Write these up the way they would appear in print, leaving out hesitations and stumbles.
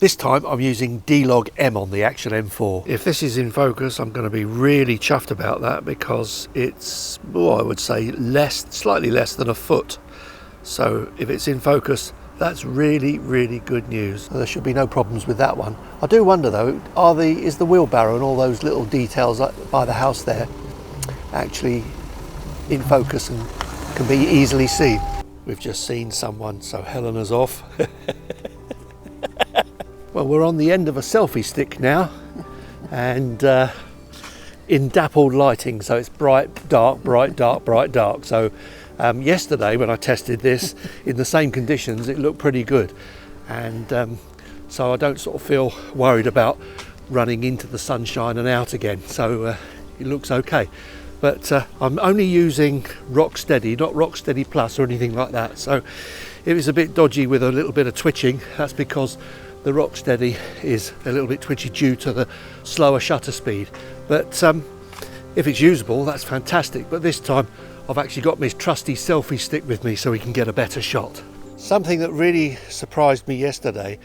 This time I'm using D-Log M on the Action M4. If this is in focus, I'm going to be really chuffed about that because it's, I would say slightly less than a foot. So if it's in focus, that's really, really good news. There should be no problems with that one. I do wonder though, is the wheelbarrow and all those little details by the house there actually in focus and can be easily seen? We've just seen someone, so Helena's off. Well, we're on the end of a selfie stick now, and in dappled lighting, so it's bright, dark, bright, dark, bright, dark. So yesterday when I tested this in the same conditions, it looked pretty good, and so I don't sort of feel worried about running into the sunshine and out again. So it looks okay. But I'm only using Rocksteady, not Rocksteady Plus or anything like that. So if it's a bit dodgy with a little bit of twitching, that's because the Rocksteady is a little bit twitchy due to the slower shutter speed. But if it's usable, that's fantastic. But this time I've actually got my trusty selfie stick with me so we can get a better shot. Something that really surprised me yesterday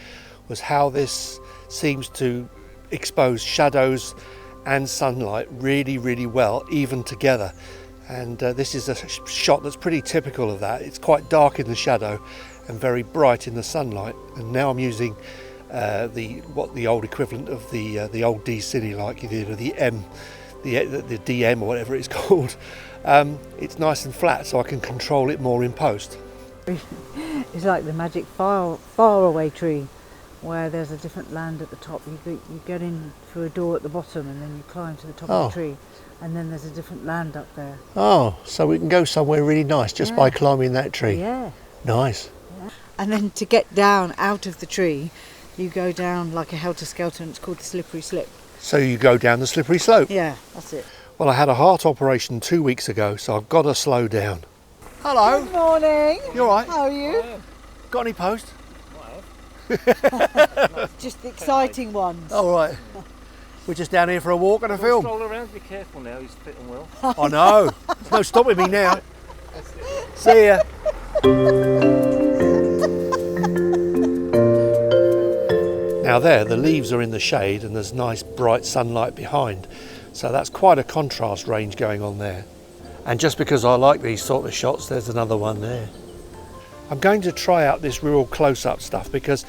was how this seems to expose shadows and sunlight really, really well, even together. And this is a shot that's pretty typical of that. It's quite dark in the shadow and very bright in the sunlight. And now I'm using the old equivalent of the old D-Cine, like the DM or whatever it's called. It's nice and flat, so I can control it more in post. It's like the magic faraway tree, where there's a different land at the top. You get in through a door at the bottom, and then you climb to the top of the tree, and then there's a different land up there. Oh, so we can go somewhere really nice just by climbing that tree. Yeah. Nice. Yeah. And then to get down out of the tree, you go down like a helter-skelter, and it's called the slippery slip. So you go down the slippery slope? Yeah, that's it. Well, I had a heart operation 2 weeks ago, so I've got to slow down. Hello. Good morning. You all right? How are you? Got any post? Just the exciting ones. All right. We're just down here for a walk and a film. Stroll around, be careful now, he's fit and well. I know. There's no stopping me now. See ya. Now there, the leaves are in the shade and there's nice bright sunlight behind. So that's quite a contrast range going on there. And just because I like these sort of shots, there's another one there. I'm going to try out this real close-up stuff because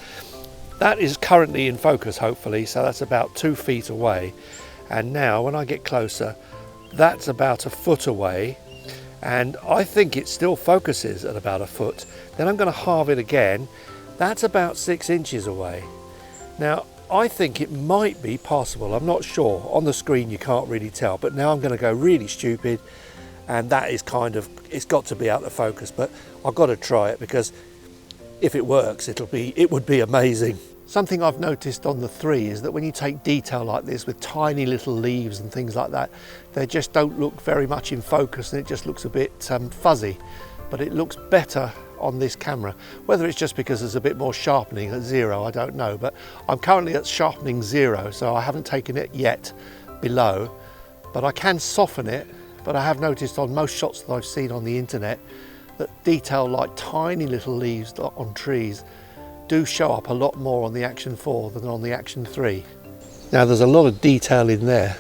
that is currently in focus, hopefully, so that's about 2 feet away. And now when I get closer, that's about a foot away, and I think it still focuses at about a foot. Then I'm going to halve it again. That's about 6 inches away. Now I think it might be possible, I'm not sure. On the screen you can't really tell, but now I'm going to go really stupid, and that is it's got to be out of focus, but I've got to try it because if it works, it would be amazing. Something I've noticed on the 3 is that when you take detail like this with tiny little leaves and things like that, they just don't look very much in focus, and it just looks a bit fuzzy. But it looks better on this camera. Whether it's just because there's a bit more sharpening at 0, I don't know, but I'm currently at sharpening 0, so I haven't taken it yet below, but I can soften it. But I have noticed on most shots that I've seen on the internet that detail like tiny little leaves on trees do show up a lot more on the Action 4 than on the Action 3. Now there's a lot of detail in there.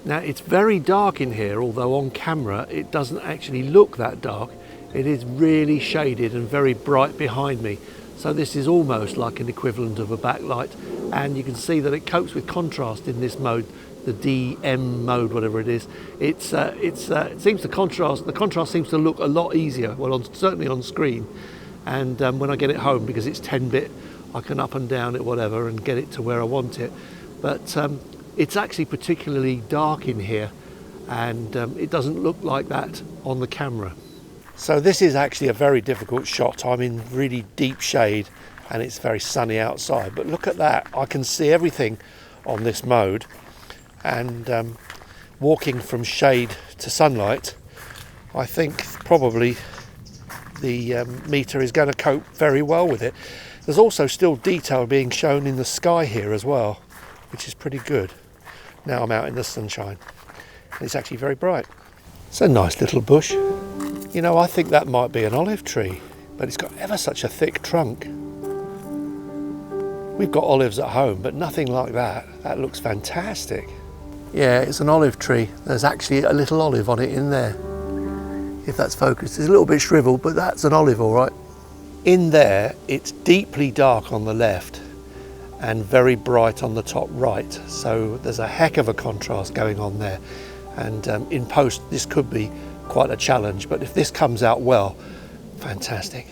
Now it's very dark in here, although on camera it doesn't actually look that dark. It is really shaded and very bright behind me. So this is almost like an equivalent of a backlight, and you can see that it copes with contrast in this mode, the DM mode, whatever it is. It seems the contrast seems to look a lot easier, well, certainly on screen, and when I get it home, because it's 10-bit, I can up and down it, whatever, and get it to where I want it. But it's actually particularly dark in here, and it doesn't look like that on the camera. So this is actually a very difficult shot. I'm in really deep shade and it's very sunny outside, but look at that, I can see everything on this mode, and walking from shade to sunlight, I think probably the meter is going to cope very well with it. There's also still detail being shown in the sky here as well, which is pretty good. Now I'm out in the sunshine and it's actually very bright. It's a nice little bush. You know, I think that might be an olive tree, but it's got ever such a thick trunk. We've got olives at home, but nothing like that. That looks fantastic. Yeah, it's an olive tree. There's actually a little olive on it in there, if that's focused. It's a little bit shriveled, but that's an olive, all right. In there, it's deeply dark on the left and very bright on the top right. So there's a heck of a contrast going on there. And in post, this could be quite a challenge, but if this comes out well, fantastic.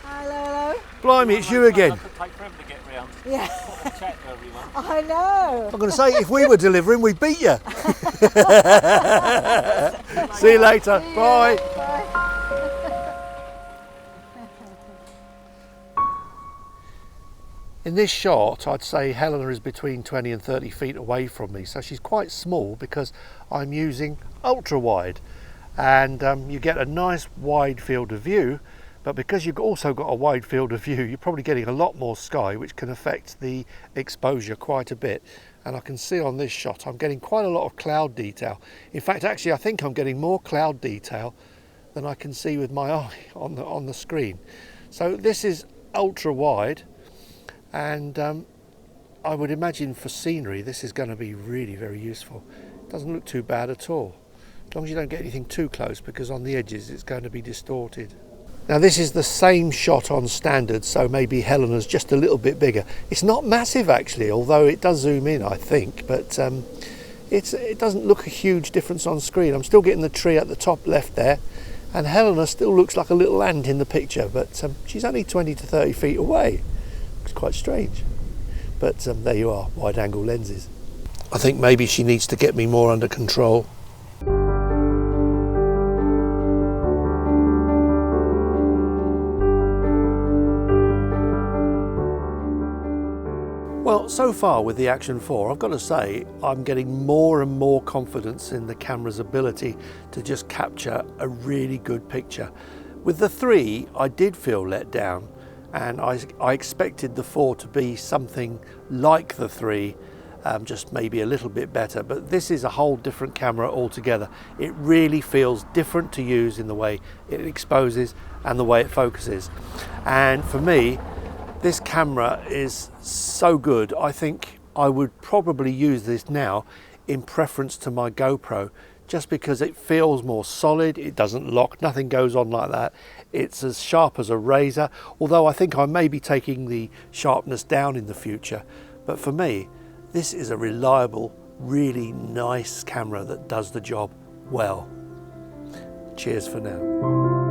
Hello. Blimey, it's you again. It could take forever to get round. Yeah. Chat to everyone. I know. I'm going to say, if we were delivering, we'd beat you. See you later. Bye. In this shot, I'd say Helena is between 20 and 30 feet away from me, so she's quite small because I'm using ultra wide, and you get a nice wide field of view, but because you've also got a wide field of view, you're probably getting a lot more sky, which can affect the exposure quite a bit. And I can see on this shot I'm getting quite a lot of cloud detail. In fact, actually, I think I'm getting more cloud detail than I can see with my eye on the screen. So this is ultra wide. And I would imagine for scenery this is going to be really very useful. It doesn't look too bad at all, as long as you don't get anything too close, because on the edges it's going to be distorted. Now this is the same shot on standard, so maybe Helena's just a little bit bigger. It's not massive actually, although it does zoom in, I think, but it doesn't look a huge difference on screen. I'm still getting the tree at the top left there, and Helena still looks like a little ant in the picture, but she's only 20 to 30 feet away. It's quite strange, but there you are, wide angle lenses. I think maybe she needs to get me more under control. Well, so far with the Action 4, I've got to say I'm getting more and more confidence in the camera's ability to just capture a really good picture. With the 3, I did feel let down, and I expected the 4 to be something like the 3, just maybe a little bit better, but this is a whole different camera altogether. It really feels different to use in the way it exposes and the way it focuses. And for me, this camera is so good. I think I would probably use this now in preference to my GoPro, just because it feels more solid, it doesn't lock, nothing goes on like that. It's as sharp as a razor, although I think I may be taking the sharpness down in the future. But for me, this is a reliable, really nice camera that does the job well. Cheers for now.